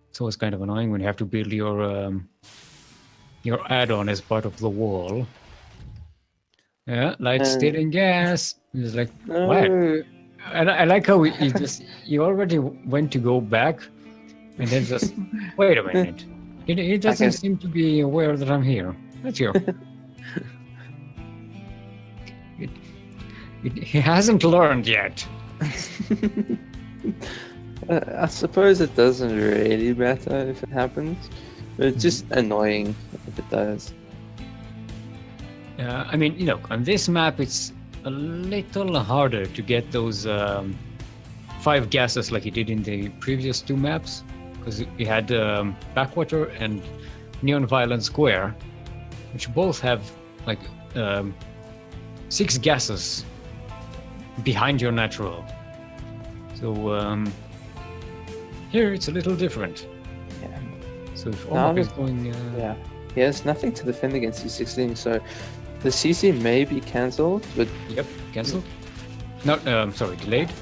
It's always kind of annoying when you have to build your add-on as part of the wall. Yeah, light stealing gas. It's like, no. What? I like how he already went to go back. And then just, wait a minute. He doesn't seem to be aware that I'm here. That's you. He hasn't learned yet. I suppose it doesn't really matter if it happens. But it's just annoying if it does. I mean, on this map, it's a little harder to get those 5 gases like you did in the previous 2 maps. Because we had Backwater and Neon Violent Square, which both have like 6 gases behind your natural. So here it's a little different. Yeah. So if OMAP is going... Yeah. He has nothing to defend against C16, so the CC may be cancelled, but... Yep, cancelled. No, sorry, delayed.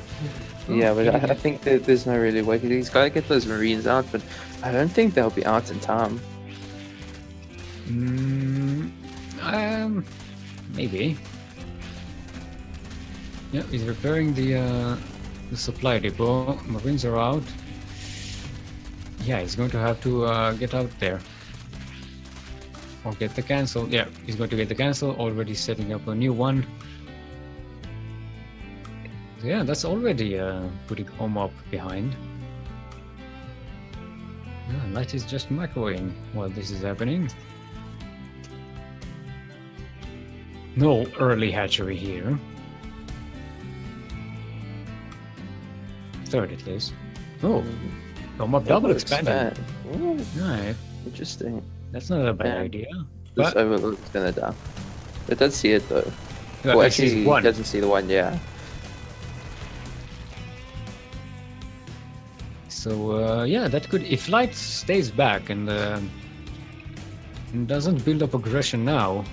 Yeah, but I think that there's no really way. He's got to get those Marines out, but I don't think they'll be out in time. Maybe. Yeah, he's repairing the supply depot. Marines are out. Yeah, he's going to have to get out there. Or get the cancel. Yeah, he's going to get the cancel. Already setting up a new one. Yeah, that's already putting Omop behind. Yeah, Light is just microwaving while this is happening. No early hatchery here. Third at least. Oh, Omop double expanded. Ooh, Right, interesting. that's not a bad Yeah. idea. This But overlook's gonna die. It does see it though. yeah, Well, it sees actually, one. he doesn't see the one. Yeah. So yeah, that could, if Light stays back and doesn't build up aggression now,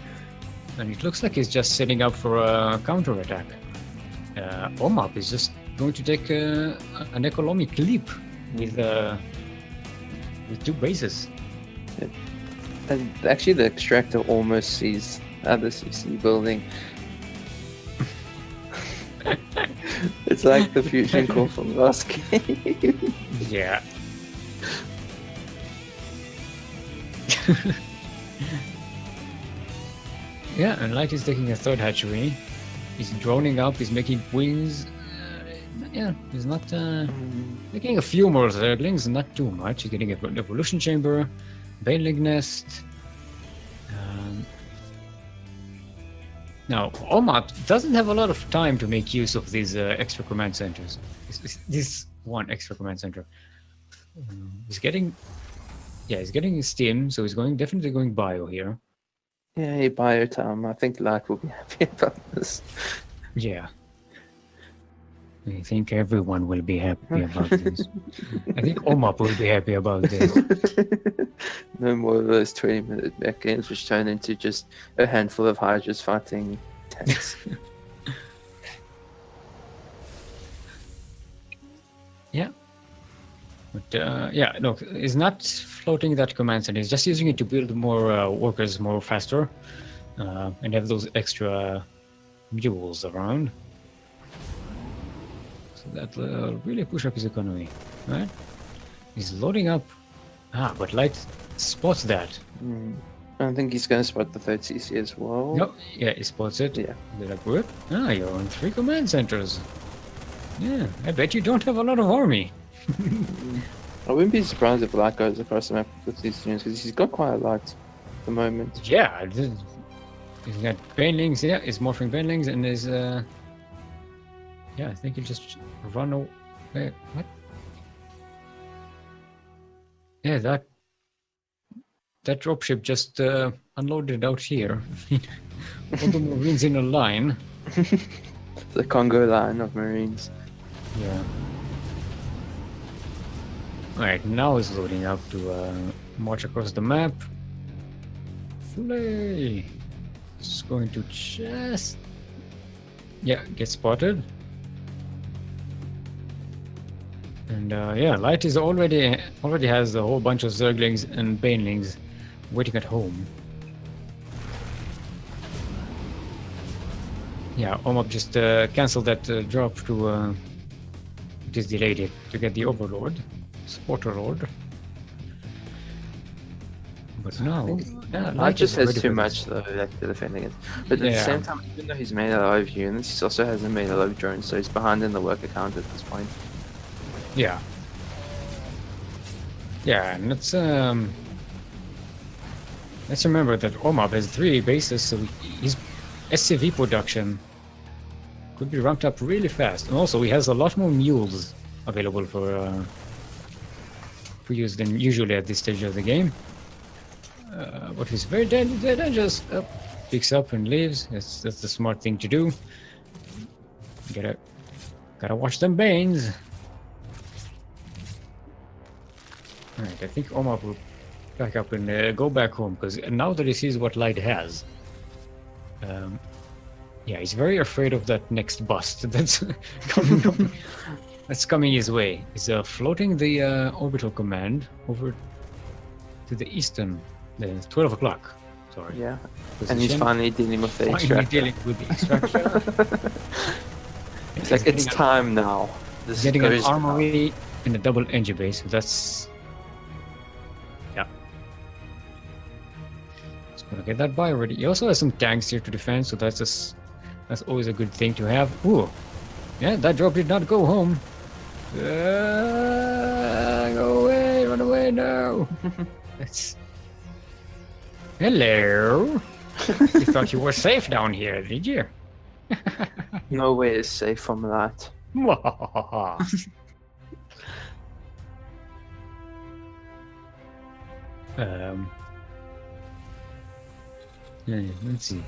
and it looks like he's just setting up for a counterattack. Omap is just going to take an economic leap with 2 bases. And actually, the extractor almost sees the CC building. It's like the fusion core from last game. Yeah. Yeah, and Light is taking a third hatchery. He's droning up, he's making wings. Yeah, he's not making a few more Zerglings, not too much. He's getting an evolution chamber, Baneling nest. Now, Omap doesn't have a lot of time to make use of these extra command centers. This one extra command center. He's getting, yeah, he's getting his steam, so he's definitely going bio here. Yeah, hey, Biotime. I think Light will be happy about this. Yeah. I think everyone will be happy about this. I think Omap will be happy about this. No more of those 20-minute back games which turn into just a handful of Hydras fighting tanks. Yeah. But yeah, look, he's not floating that command center. He's just using it to build more workers more faster and have those extra mules around. So that will really push up his economy, right? He's loading up. But Light spots that. I don't think he's going to spot the third CC as well. No, yeah, he spots it. Yeah. They're like, what? You're on 3 command centers. Yeah, I bet you don't have a lot of army. I wouldn't be surprised if Light goes across the map with these units because he's got quite a lot at the moment. Yeah, he's got Banelings, yeah, he's morphing Banelings, and there's yeah, I think he'll just run away. What? Yeah, that dropship just unloaded out here. All the Marines in a line. The Congo line of Marines. Yeah. Alright, now it's loading up to march across the map. Fully. It's going to just... Yeah, get spotted. And yeah, Light is already has a whole bunch of Zerglings and Banelings waiting at home. Yeah, Omap just cancelled that drop to it is delayed to get the Overlord, Sporterlord. But no, yeah, Light just is has ready too for much this. though that they're defending it. But at the Yeah. same time, even though he's made a lot of units, he also hasn't made a lot of drones, so he's behind in the worker count at this point. Yeah. Yeah, and let's remember that Omap has 3 bases, so his SCV production could be ramped up really fast. And also, he has a lot more mules available for use than usually at this stage of the game. But he's very dangerous. Picks up and leaves. That's the smart thing to do. Gotta watch them Banes. Alright, I think Omap will back up and go back home, because now that he sees what Light has, yeah, he's very afraid of that next bust that's coming his way. He's floating the orbital command over to the eastern, the 12 o'clock. Sorry. Yeah. Position. And he's finally dealing with the Finally extractor. dealing with the extractor. It's like, it's time now. This Getting an goes armory and a double engine base, so that's... Yeah. Just gonna get that buy already. He also has some tanks here to defend, so that's always a good thing to have. Ooh, Yeah, that drop did not go home. Go away, run away now. That's... Hello. You thought you were safe down here, did you? Nowhere is safe from that. Yeah, let's see.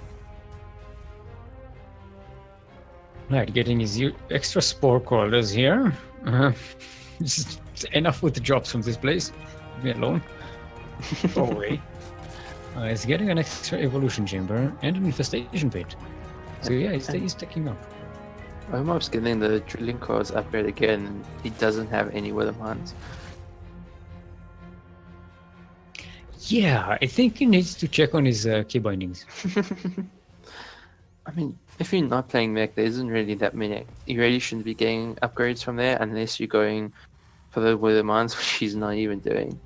Right, getting his extra spore crawlers here. This is enough with the drops from this place. Leave me alone. Go away. He's getting an extra evolution chamber and an infestation pit. So yeah, he's taking up. Omop's getting the drilling cores upgrade again, and he doesn't have any wither mines. Yeah, I think he needs to check on his key bindings. I mean, if you're not playing mech, there isn't really that many. You really shouldn't be getting upgrades from there unless you're going for the wither mines, which he's not even doing.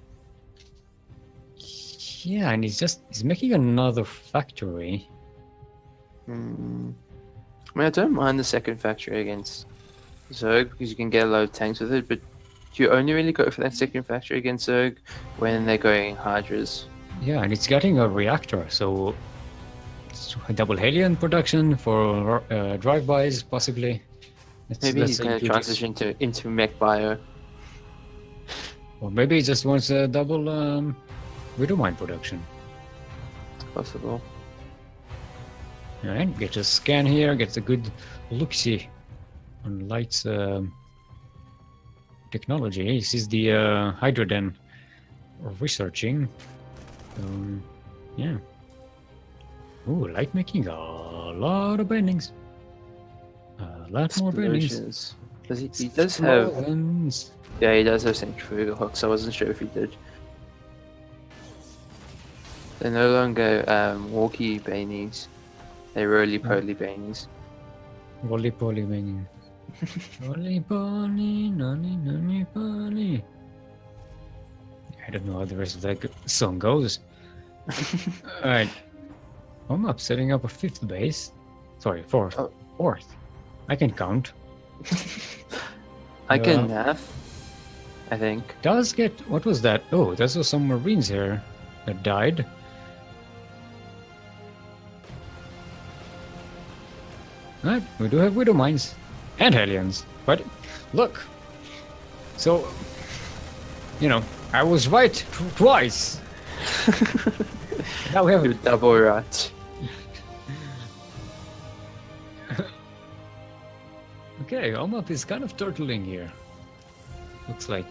Yeah, and he's making another factory. I mean, I don't mind the second factory against Zerg because you can get a lot of tanks with it, but you only really go for that second factory against Zerg when they're going Hydras. Yeah, and it's getting a reactor, so it's a double Helion production for drive-bys, possibly. Maybe he's going to transition into mech bio. Or maybe he just wants a double Widow Mine production. It's possible. Alright, get a scan here, gets a good look-see on Light's technology. This is the Hydroden researching. Yeah. Ooh, Light making a lot of bendings. A lot more bendings. He does have... Yeah, he does have centrifugal hooks. I wasn't sure if he did. They're no longer walkie banies. They're roly-poly banies. Roly-poly banging. Roly-poly, nolly-poly. I don't know how the rest of that song goes. Alright. I'm up setting up a 5th base. Sorry, 4th. Oh. 4th. I can count. I can math, I think. Does get... What was that? Oh, there's also some Marines here that died. Alright, we do have Widow Mines. And Hellions. But, look. So, you know, I was right twice. Now we have... You double right. Okay, Omap is kind of turtling here. Looks like.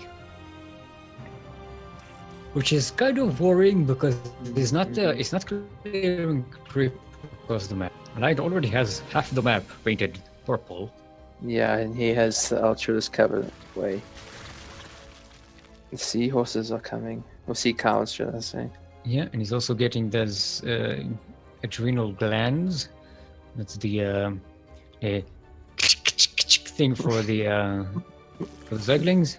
Which is kind of worrying because it's not clearing creep across the map. Light already has half the map painted purple. Yeah, and he has the Ultras covered way. The seahorses are coming. Or sea cows, should I say. Yeah, and he's also getting those adrenal glands. That's the thing for the Ducklings.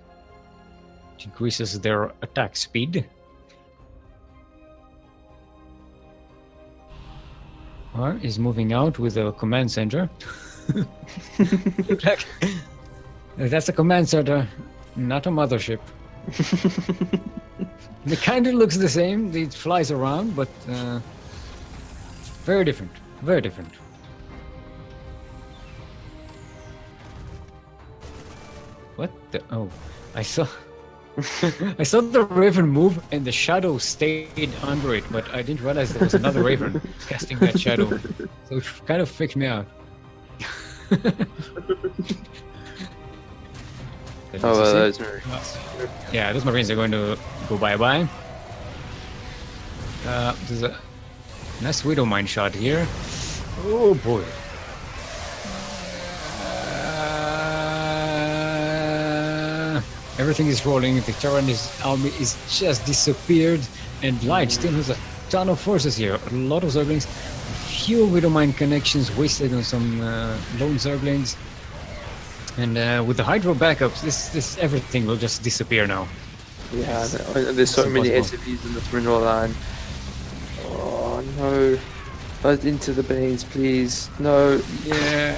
It increases their attack speed. Or is moving out with a command center. Look like that's a command center, not a mothership. It kind of looks the same. It flies around, but very different. Very different. What the? Oh, I saw. I saw the raven move and the shadow stayed under it, but I didn't realize there was another raven casting that shadow. So it kind of freaked me out. Those Marines. Yeah, those Marines are going to go bye-bye. There's a nice Widow Mine shot here. Oh boy. Everything is rolling, the Terran army is just disappeared, and Light still has a ton of forces here. A lot of Zerglings, few Widow Mine connections wasted on some lone Zerglings. And with the Hydro backups, this everything will just disappear now. Yeah, there's so many SCVs in the Brindle line. Oh no. But into the base, please. No. Yeah.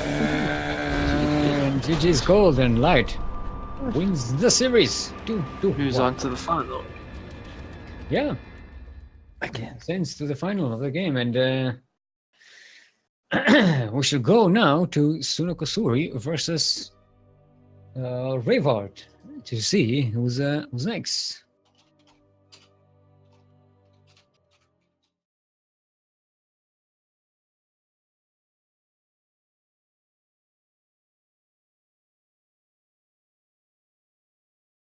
And GG's Gold and Light wins the series. Who's on to the final? Yeah, Again. sends to the final of the game, and we should go now to Sunokosuri versus Ravard to see who's next.